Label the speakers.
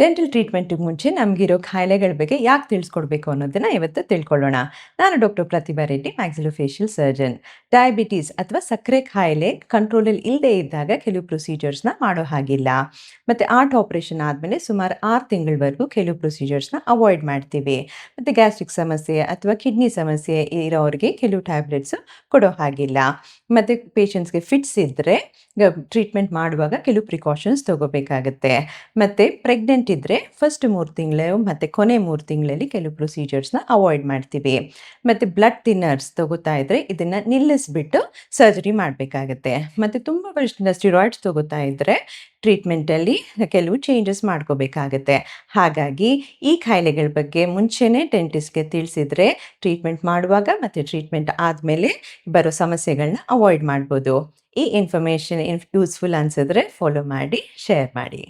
Speaker 1: Dental ಟ್ರೀಟ್ಮೆಂಟಿಗೆ ಮುಂಚೆ ನಮಗಿರೋ ಕಾಯಿಲೆಗಳ ಬಗ್ಗೆ ಯಾಕೆ ತಿಳಿಸ್ಕೊಡ್ಬೇಕು ಅನ್ನೋದನ್ನ ಇವತ್ತು ತಿಳ್ಕೊಳ್ಳೋಣ. ನಾನು ಡಾಕ್ಟರ್ ಪ್ರತಿಭಾ ರೆಡ್ಡಿ, ಮ್ಯಾಕ್ಸಿಲೋಫೇಶಿಯಲ್ ಸರ್ಜನ್. ಡಯಾಬಿಟೀಸ್ ಅಥವಾ ಸಕ್ಕರೆ ಕಾಯಿಲೆ ಕಂಟ್ರೋಲಲ್ಲಿ ಇಲ್ಲದೆ ಇದ್ದಾಗ ಕೆಲವು ಪ್ರೊಸೀಜರ್ಸ್ನ ಮಾಡೋ ಹಾಗಿಲ್ಲ. ಮತ್ತು ಆರ್ಟ್ ಆಪರೇಷನ್ ಆದಮೇಲೆ ಸುಮಾರು 6 ತಿಂಗಳವರೆಗೂ ಕೆಲವು ಪ್ರೊಸೀಜರ್ಸ್ನ ಅವಾಯ್ಡ್ ಮಾಡ್ತೀವಿ. ಮತ್ತು ಗ್ಯಾಸ್ಟ್ರಿಕ್ ಸಮಸ್ಯೆ ಅಥವಾ ಕಿಡ್ನಿ ಸಮಸ್ಯೆ ಇರೋರಿಗೆ ಕೆಲವು ಟ್ಯಾಬ್ಲೆಟ್ಸು ಕೊಡೋ ಹಾಗಿಲ್ಲ. ಮತ್ತು ಪೇಷಂಟ್ಸ್ಗೆ ಫಿಟ್ಸ್ ಇದ್ದರೆ ಟ್ರೀಟ್ಮೆಂಟ್ ಮಾಡುವಾಗ ಕೆಲವು ಪ್ರಿಕಾಷನ್ಸ್ ತಗೋಬೇಕಾಗತ್ತೆ. ಮತ್ತು ಪ್ರೆಗ್ನೆಂಟ್ ಇದ್ದರೆ ಫಸ್ಟ್ 3 ತಿಂಗಳು ಮತ್ತು ಕೊನೆ 3 ತಿಂಗಳಲ್ಲಿ ಕೆಲವು ಪ್ರೊಸೀಜರ್ಸ್ನ ಅವಾಯ್ಡ್ ಮಾಡ್ತೀವಿ. ಮತ್ತು ಬ್ಲಡ್ ಥಿನ್ನರ್ಸ್ ತಗೋತಾ ಇದ್ದರೆ ಇದನ್ನು ನಿಲ್ಲಿಸ್ಬಿಟ್ಟು ಸರ್ಜರಿ ಮಾಡಬೇಕಾಗತ್ತೆ. ಮತ್ತು ತುಂಬ ವರ್ಷದಿಂದ ಸ್ಟಿರಾಯ್ಡ್ಸ್ ತಗೋತಾ ಇದ್ದರೆ ಟ್ರೀಟ್ಮೆಂಟಲ್ಲಿ ಕೆಲವು ಚೇಂಜಸ್ ಮಾಡ್ಕೋಬೇಕಾಗತ್ತೆ. ಹಾಗಾಗಿ ಈ ಕಾಯಿಲೆಗಳ ಬಗ್ಗೆ ಮುಂಚೆನೇ ಡೆಂಟಿಸ್ಟ್ಗೆ ತಿಳಿಸಿದರೆ ಟ್ರೀಟ್ಮೆಂಟ್ ಮಾಡುವಾಗ ಮತ್ತು ಟ್ರೀಟ್ಮೆಂಟ್ ಆದಮೇಲೆ ಬರೋ ಸಮಸ್ಯೆಗಳನ್ನ ಅವಾಯ್ಡ್ ಮಾಡ್ಬೋದು. ಈ ಇನ್ಫಾರ್ಮೇಷನ್ ಯೂಸ್ಫುಲ್ ಅನಿಸಿದ್ರೆ ಫಾಲೋ ಮಾಡಿ, ಶೇರ್ ಮಾಡಿ.